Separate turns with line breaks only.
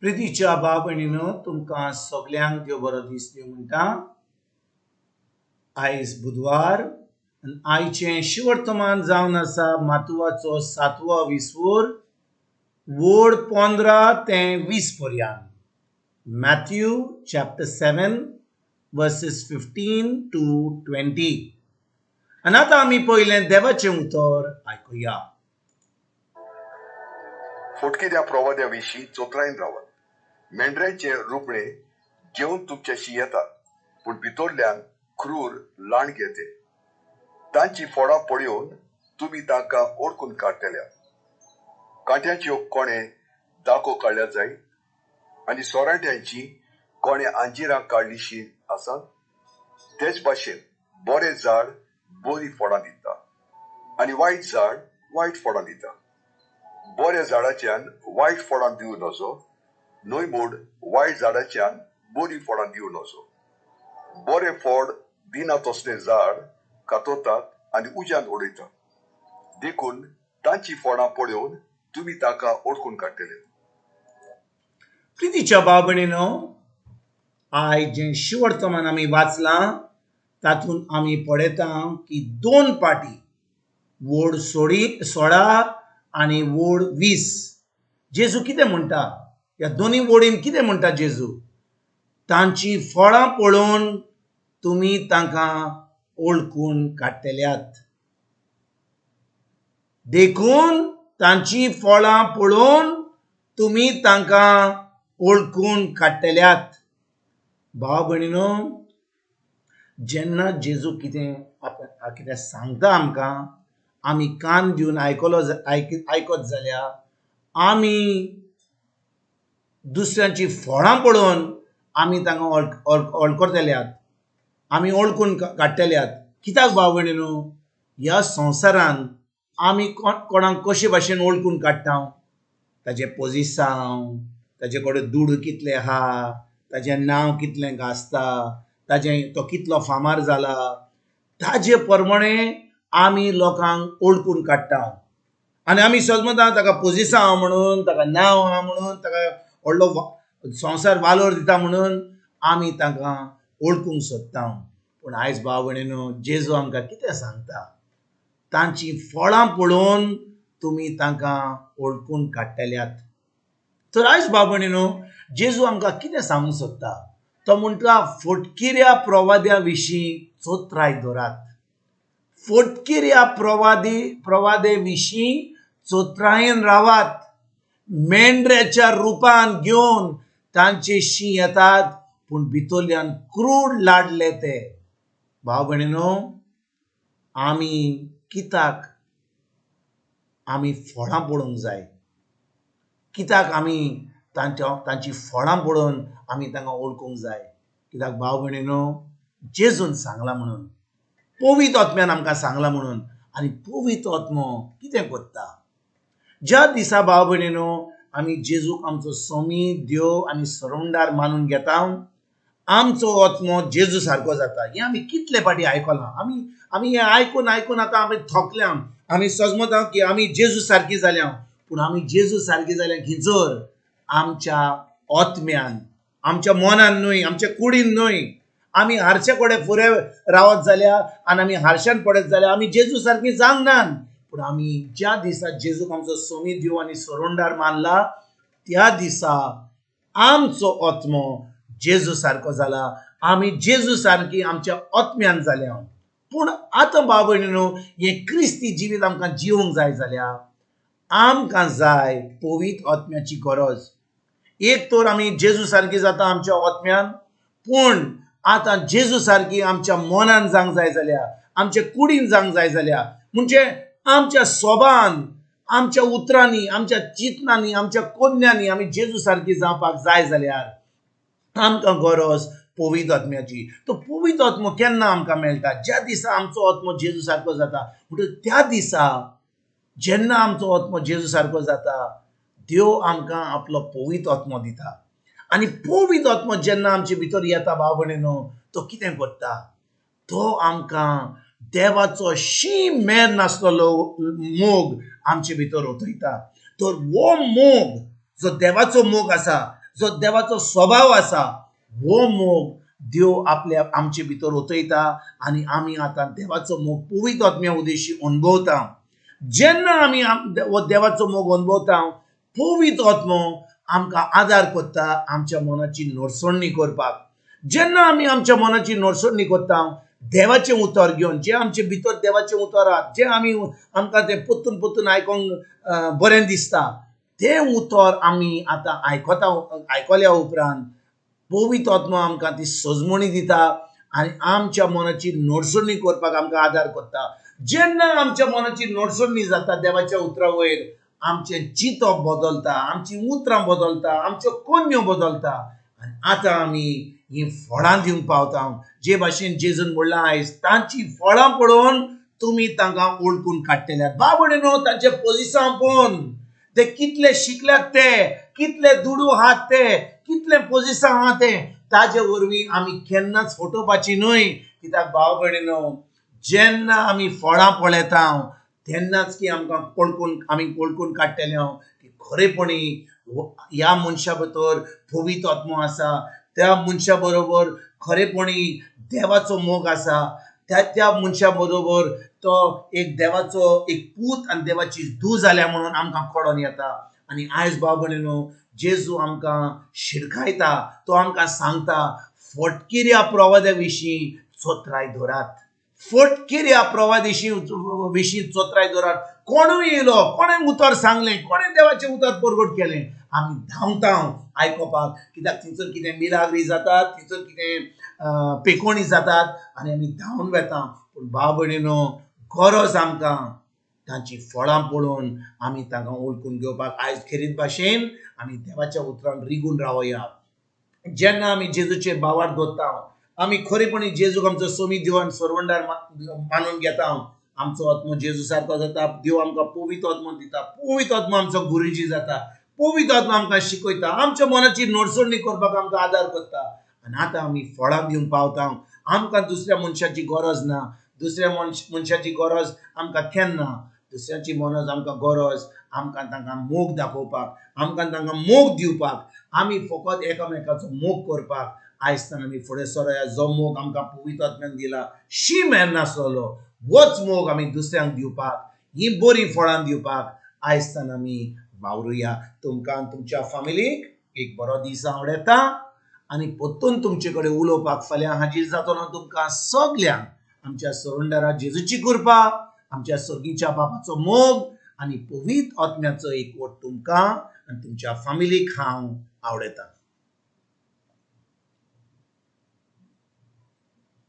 प्रितीच्या भाव भयणीनो तुमकां सगल्यांक देव बरो दीस दिवं म्हणटा. आयज बुधवार आनी आयचें शिवर्तमान जावन आसा मातुवाचो 7वो विसवोर वोड 15 ते 20 पर्यंत. Mathew chapter 7 verses 15 to 20. आनी आतां आमी पयलें देवाचें उतर आयकुया.
फुटकिऱ्या प्रवाद्या विशीं चोत्रायन रावात. मेंढऱ्यांचे रुपणे घेवन तुमच्याशी येतात, पूण भितरल्यान क्रूर लांड घेते. तांची फोडां पळयोवन तुमी तांकां ओळखून काडटल्या. कांट्याच्यो कोणे दाखो काडल्या जाय आनी सोराट्यांची कोणे आंजिरां काडलीशी आसात. तेच भाशेन बरें झाड बरी फोडां दिता आनी वायट झाड वायट फोडां दिता. बऱ्या झाडाच्यान वायट फोडां दिवं नजो, न्हय म्हूण वायट झाडाच्यान बरी फोडां दिवं नजो. बरें फोड दिना तसलें झाड कातोतात आनी उज्यान उडयतात. देखून तांची फोडां पळयोवन तुमी तांकां ओळखून काडटले.
प्रितीच्या भाव भयणीनो, आयज जें शिवर्तमान आमी वाचलां तातूंत आमी पळयता की 2 पाटी वोड 16 आनी वोड 20 जेजू कितें म्हणटा, ह्या दोनी वोडीन कितें म्हणटा जेजू. तांची फळां पळोवन तुमी तांकां ओळखून काडटल्यात. देखून तांची फळां पळोवन तुमी तांकां ओळखून काडटल्यात. भाव भयणीनो, जेन्ना जेजू कितें सांगता आमकां, आमी कान दिवन आयकत जाल्यार आमी दुसऱ्यांची फळां पळोवन आमी तांकां वळखतल्यात, आमी ओळखून काडटल्यात. कित्याक भाव भयणीनो, ह्या संवसारांत आमी कोणाक कशे भाशेन ओळखून काडटा. ताजें पोजिशन, ताजे कडेन दूड कितलें आहा, ताजें नांव कितलें गाजता, तो कितलो फामार जाला, ताजे प्रमाणे आमी लोकांक ओळखून काडटा. आनी आमी समजता ताका पोजिशन आहा म्हणून, ताका नांव आहा म्हणून, ताका व्हडलो संवसार वालोर दिता म्हणून आमी तांकां ओळखूंक सोदता. पूण आयज भाव भयणीनो, जेजू आमकां कितें सांगता, तांची फळां पळोवन तुमी तांकां ओळखून काडटल्यात. तर आयज भाव भयणीनो, जेजू आमकां कितें सांगूंक सोदता, तो म्हणटा फटकिऱ्या प्रवाद्या विशीं चोत्राय दवरात. फटकिऱ्या प्रवादे विशीं चोत्रायेन रावात. मेंढऱ्याच्या रुपान घेवन तांचेशी येतात, पूण भितरल्यान क्रूर लाडले ते. भाव भयणीनो, कित्याक आमी फळां पळोवंक जाय. कित्याक आमी तांची फळां पळोवन आमी तांकां ओळखूंक जाय. कित्याक भाव भयणीनो, जेजून सांगलां म्हणून, पवित्र आत्म्यान आमकां सांगलां म्हणून. आनी पवित्र आत्मो कितें करता, ज्या दिसा भाव भयणीनो आमी जेजूक आमचो स्वामी, देव आनी सरवंडार मानून घेता, आमचो आत्मो जेजू सारको जाता. हें आमी कितले फाटी आयकलां. आमी हें आयकून आतां आमी थकल्या. आमी समजता की आमी जेजू सारकी जाल्या, पूण आमी जेजू सारकी जाल्या खंयसर, आमच्या आत्म्यान, आमच्या मनान न्हय, आमच्या कुडीन न्हय. आमी हारचे कडेन फुडें रावत जाल्यार आनी आमी हारश्यान पडत जाल्यार आमी जेजू सारकी जावंक ना. पूण आमी ज्या दिसा जेजूक आमचो स्वामी, देव आनी सरवंडार मानला, त्या दिसा आमचो आत्मो जेजू सारको जाला. आमी जेजू सारकी आमच्या आत्म्यान जाल्या. पूण आतां भाव भयणीनो, हें क्रिस्ती जिवीत आमकां जिवंक जाय जाल्यार आमकां जाय पवित्र आत्म्याची गरज. एक तर आमी जेजू सारकी जाता आमच्या आत्म्यान, पूण आतां जेजू सारकी आमच्या मनान जावंक जाय जाल्यार, आमच्या कुडीन जावंक जाय जाल्यार, म्हणजे आमच्या स्वभावान, आमच्या उतरांनी, आमच्या चिंतनांनी, आमच्या कोन्यांनी आमी जेजू सारकी जावपाक जाय जाल्यार आमकां गरज पवित्र आत्म्याची. तो पवित्र आत्मो केन्ना आमकां मेळटा, ज्या दिसा आमचो आत्मो जेजू सारको जाता. म्हणटकीर त्या दिसा जेन्ना आमचो आत्मो जेजू सारको जाता, देव आमकां आपलो पवित्र आत्मो दिता. आनी पवित्र आत्मो जेन्ना आमचे भितर येता भाव भयणीनो, तो कितें करता, तो आमकां देवाचो मेर नासलेलो मोग आमचे भितर ओतयता. तर हो मोग जो देवाचो मोग आसा, जो देवाचो स्वभाव आसा हो मोग देव आपल्या आमचे भितर ओतयता आनी आमी आतां देवाचो मोग पवित्र आत्म्या उद्देशी अनुभवता. जेन्ना आमी हो देवाचो मोग अनुभवता पवित्र आत्मो आमकां आदार करता आमच्या मनाची नडसडणी करपाक. जेन्ना आमी आमच्या मनाची नडसडणी करता देवाचे उतर घेवन जे आमचे भितर देवाचे उतर आहात जे आमी आमकां ते पोत्तून पोत्तून आयकोंक बरें दिसता ते उतर आमी आतां आयकल्या उपरांत पवित्र आत्मा आमकां ती सजमणी दिता आनी आमच्या मनाची नडसडणी करपाक आमकां आदार करता. जेन्ना आमच्या मनाची नडसडणी जाता देवाच्या उतरा वयर आमचे चिंतप बदलता, आमची उतरां बदलता, आमच्यो कन्यो बदलता आनी आतां आमी ही फळां दिवंक पावता. जे भाशेन जेजून म्हणलां आयज तांची फळां पळोवन तुमी तांकां ओळखून काडटल्यात. बाबडे तांचे पोजिशन पळोवन ते कितले शिकल्यात ते कितले दुडू आहात ते कितले पोजिशन आहा ते ताजे वरवीं आमी केन्नाच फटोवपाची न्हय. कित्याक भाव भयणीनो जेन्ना आमी फळां पळयता तेन्नाच की आमकां वळखून काडटले की खरेपणी ह्या मनशा भितर पवित्र आत्मो आसा, त्या मनशा बरोबर खरेपणी देवाचो मोग आसा, त्या मनशा बरोबर तो एक देवाचो एक पूत आनी देवाची धूव जाल्या म्हणून आमकां कळोन येता. आनी आयज भाव भयणीनो जेजू आमकां शिडकायता, तो आमकां सांगता फटकिरी ह्या प्रवाद्या विशीं चोत्राय दवरात. फटकिरी ह्या प्रवादी विशीं चोत्राय दवरात. कोणूय येयलो कोणें उतर सांगलें कोणें देवाचें उतर परगट केलें आमी धांवता आयकोपाक. कित्याक थंयसर कितें मिलाग्री जातात थंयसर कितें पेकोणी जातात आनी आमी धांवन वेता. पूण भाव भयणीनो गरज आमकां तांची फळां पळोवन आमी तांकां वळखून घेवपाक. आयज खेरीत भाशेन आमी देवाच्या उतरान रिगून रावया. जेन्ना आमी जेजूचेर बावार दवरता आमी खरेपणी जेजूक आमचो सोमी देवान सरवंडार मानून घेता. आमचो आत्मो जेजू सारको जाता. देव आमकां पवित्र आत्मो दिता. पवित्र आत्मो आमचो गुरुजी जाता. पवित्र आत्मो आमकां शिकयता. आमच्या मनाची नडसडणी करपाक आमकां आदार करता. आनी आतां आमी फळां दिवंक पावता. आमकां दुसऱ्या मनशाची गरज ना. दुसऱ्या मनशाची गरज आमकां केन्ना. दुसऱ्याची मनज आमकां गरज आमकां तांकां मोग दाखोवपाक, आमकां तांकां मोग दिवपाक, आमी फकत एकामेकाचो मोग करपाक. आयज तान आमी फुडें सरया. जो मोग आमकां पवित्र आत्म्यान दिला शी मेर नासलो होच मोग आमी दुसऱ्यांक दिवपाक ही बरी फळां दिवपाक आयज तान आमी वावरुया. तुमकां तुमच्या फॅमिलीक एक बरो दीस हांव येता आनी परतून तुमचे कडेन उलोवपाक फाल्यां हाजीर जातलो. तुमकां सगल्यांक आमच्या सरवंडारा जेजूची कृपा, आमच्या सर्गीच्या बापाचो मोग आनी पवित्र आत्म्याचो एकवट तुमकां आनी तुमच्या फॅमिलीक हांव आवडयता.